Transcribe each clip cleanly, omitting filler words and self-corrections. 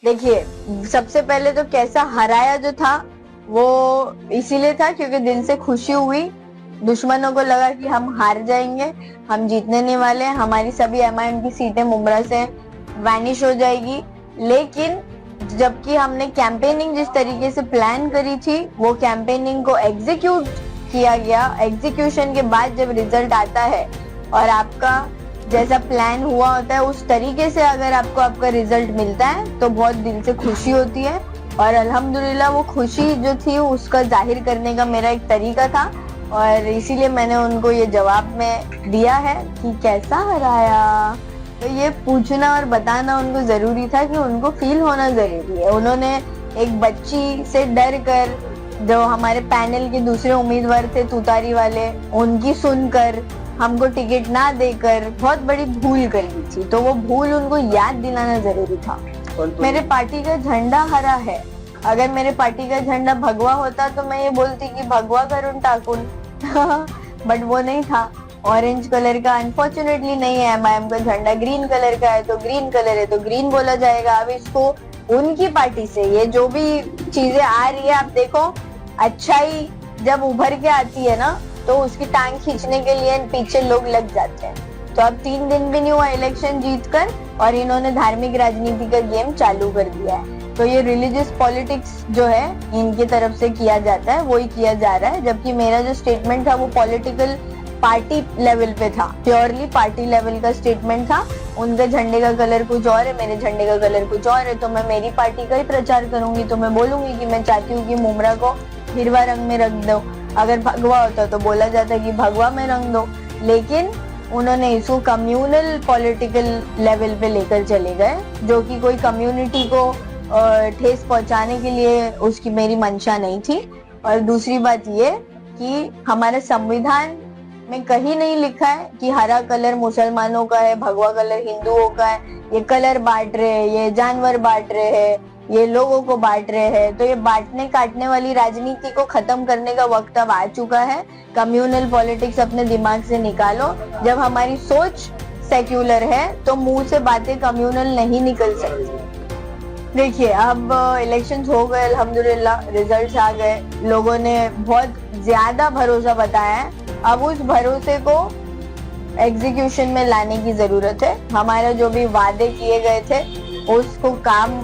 देखिए, सबसे पहले तो कैसा हराया जो था वो इसीलिए था क्योंकि दिल से खुशी हुई। दुश्मनों को लगा कि हम हार जाएंगे, हम जीतने नहीं वाले, हमारी सभी एमआईएम की सीटें मुमरा से वैनिश हो जाएगी। लेकिन जबकि हमने कैंपेनिंग जिस तरीके से प्लान करी थी वो कैंपेनिंग को एग्जीक्यूट किया गया। एग्जीक्यूशन के बाद जब रिजल्ट आता है और आपका जैसा प्लान हुआ होता है उस तरीके से अगर आपको आपका रिजल्ट मिलता है तो बहुत दिल से खुशी होती है। और अल्हम्दुलिल्लाह वो खुशी जो थी उसका जाहिर करने का मेरा एक तरीका था और इसीलिए मैंने उनको ये जवाब में दिया है कि कैसा हराया। तो ये पूछना और बताना उनको जरूरी था कि उनको फील होना जरूरी है। उन्होंने एक बच्ची से डर कर जो हमारे पैनल के दूसरे उम्मीदवार थे तुतारी वाले, उनकी सुनकर हमको टिकट ना देकर बहुत बड़ी भूल कर दी थी। तो वो भूल उनको याद दिलाना जरूरी था। मेरे पार्टी का झंडा हरा है। अगर मेरे पार्टी का झंडा भगवा होता तो मैं ये बोलती कि भगवा करूं टाकुन बट वो नहीं था। ऑरेंज कलर का अनफॉर्चुनेटली नहीं है। एमआईएम का झंडा ग्रीन कलर का है तो ग्रीन कलर है तो ग्रीन बोला जाएगा। अब इसको उनकी पार्टी से ये जो भी चीजें आ रही है आप देखो, अच्छाई जब उभर के आती है ना तो उसकी टांग खींचने के लिए पीछे लोग लग जाते हैं। तो अब 3 दिन भी नहीं हुआ इलेक्शन जीतकर और इन्होंने धार्मिक राजनीति का गेम चालू कर दिया है। तो ये रिलीजियस पॉलिटिक्स जो है इनकी तरफ से किया जाता है वही किया जा रहा है। जबकि मेरा जो स्टेटमेंट था वो पॉलिटिकल पार्टी लेवल पे था, प्योरली पार्टी लेवल का स्टेटमेंट था। उनके झंडे का कलर कुछ और है, मेरे झंडे का कलर कुछ और है। तो मैं मेरी पार्टी का ही प्रचार करूंगी। तो मैं बोलूंगी कि मैं चाहती हूँ कि मुमरा को हिरवा रंग में रख दो। अगर भगवा होता तो बोला जाता कि भगवा में रंग दो। लेकिन उन्होंने इसको कम्युनल पॉलिटिकल लेवल पे लेकर चले गए जो कि कोई कम्युनिटी को ठेस पहुंचाने के लिए उसकी मेरी मंशा नहीं थी। और दूसरी बात ये कि हमारे संविधान में कहीं नहीं लिखा है कि हरा कलर मुसलमानों का है, भगवा कलर हिंदुओं का है। ये कलर बांट रहे हैं, ये जानवर बांट रहे हैं, ये लोगों को बांट रहे हैं। तो ये बांटने काटने वाली राजनीति को खत्म करने का वक्त अब आ चुका है। कम्युनल पॉलिटिक्स अपने दिमाग से निकालो। जब हमारी सोच सेक्युलर है तो मुंह से बातें कम्युनल नहीं निकल सकती। देखिए, अब इलेक्शंस हो गए, अल्हम्दुलिल्लाह रिजल्ट्स आ गए, लोगों ने बहुत ज्यादा भरोसा बताया है। अब उस भरोसे को एग्जीक्यूशन में लाने की जरूरत है। हमारे जो भी वादे किए गए थे उसको काम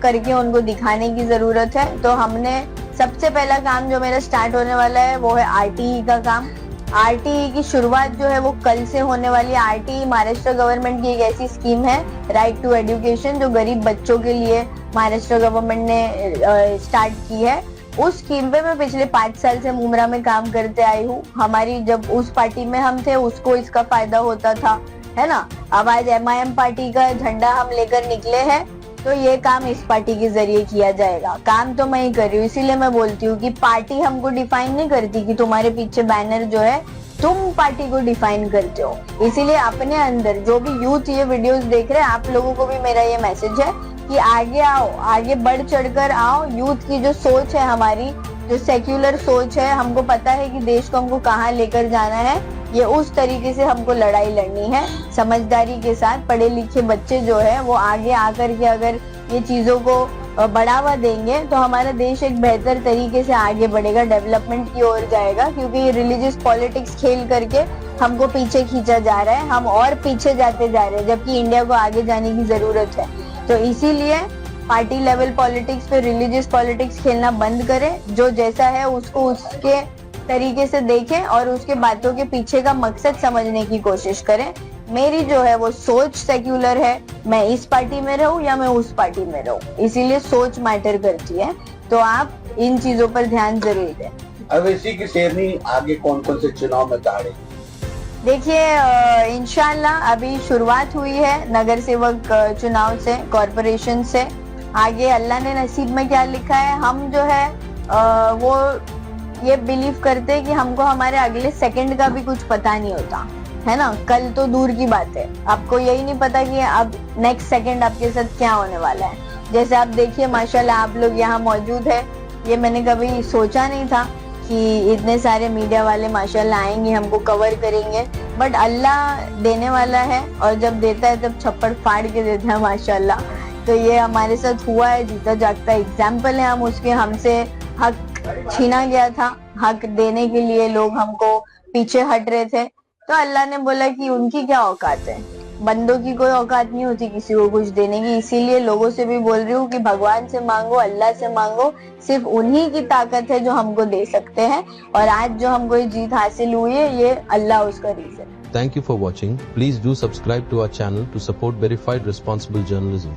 करके उनको दिखाने की जरूरत है। तो हमने सबसे पहला काम जो मेरा स्टार्ट होने वाला है वो है आरटीई का काम। आरटीई की शुरुआत जो है वो कल से होने वाली है। आरटीई महाराष्ट्र गवर्नमेंट की एक ऐसी स्कीम है, राइट टू एजुकेशन, जो गरीब बच्चों के लिए महाराष्ट्र गवर्नमेंट ने स्टार्ट की है। उस स्कीम पे मैं पिछले 5 साल से मुमरा में काम करते आई हूँ। हमारी जब उस पार्टी में हम थे उसको इसका फायदा होता था, है ना। अब आज एमआईएम पार्टी का झंडा हम लेकर निकले हैं तो ये काम इस पार्टी के जरिए किया जाएगा। काम तो मैं ही कर रही हूँ, इसीलिए मैं बोलती हूँ कि पार्टी हमको डिफाइन नहीं करती कि तुम्हारे पीछे बैनर जो है तुम पार्टी को डिफाइन करते हो। इसीलिए अपने अंदर जो भी यूथ ये वीडियोस देख रहे हैं आप लोगों को भी मेरा ये मैसेज है कि आगे आओ, आगे बढ़ चढ़कर आओ। यूथ की जो सोच है, हमारी जो सेक्युलर सोच है, हमको पता है कि देश को हमको कहाँ लेकर जाना है। ये उस तरीके से हमको लड़ाई लड़नी है, समझदारी के साथ। पढ़े लिखे बच्चे जो है वो आगे आकर के अगर ये चीजों को बढ़ावा देंगे तो हमारा देश एक बेहतर तरीके से आगे बढ़ेगा, डेवलपमेंट की ओर जाएगा। क्योंकि ये रिलीजियस पॉलिटिक्स खेल करके हमको पीछे खींचा जा रहा है, हम और पीछे जाते जा रहे हैं, जबकि इंडिया को आगे जाने की जरूरत है। तो इसीलिए पार्टी लेवल पॉलिटिक्स पे रिलीजियस पॉलिटिक्स खेलना बंद करें। जो जैसा है उसको उसके तरीके से देखें और उसके बातों के पीछे का मकसद समझने की कोशिश करें। मेरी जो है वो सोच सेक्युलर है, मैं इस पार्टी में रहूं या मैं उस पार्टी में रहूं, इसीलिए सोच मैटर करती है। तो आप इन चीजों पर ध्यान जरूर दें। अवैसी की शेरनी आगे कौन कौन से चुनाव में दाड़े? देखिए, इंशाल्लाह अभी शुरुआत हुई है नगर सेवक चुनाव से, कॉरपोरेशन से। आगे अल्लाह ने नसीब में क्या लिखा है, हम जो है वो ये बिलीव करते हैं कि हमको हमारे अगले सेकंड का भी कुछ पता नहीं होता, है ना। कल तो दूर की बात है, आपको यही नहीं पता कि अब नेक्स्ट सेकंड आपके साथ क्या होने वाला है। जैसे आप देखिए, माशाल्लाह आप लोग यहाँ मौजूद है, ये मैंने कभी सोचा नहीं था कि इतने सारे मीडिया वाले माशाल्लाह आएंगे, हमको कवर करेंगे। बट अल्लाह देने वाला है और जब देता है तब छप्पड़ फाड़ के देता है माशाल्लाह। तो ये हमारे साथ हुआ है, जीता जागता एग्जाम्पल है हम उसके। हमसे हक छीना गया था, हक देने के लिए लोग हमको पीछे हट रहे थे, तो अल्लाह ने बोला कि उनकी क्या औकात है, बंदों की कोई औकात नहीं होती किसी को कुछ देने की। इसीलिए लोगों से भी बोल रही हूँ कि भगवान से मांगो, अल्लाह से मांगो, सिर्फ उन्हीं की ताकत है जो हमको दे सकते हैं। और आज जो हमको ये जीत हासिल हुई है, ये अल्लाह उसका रीजन है। Thank you for watching. Please do subscribe to our channel to support verified responsible journalism.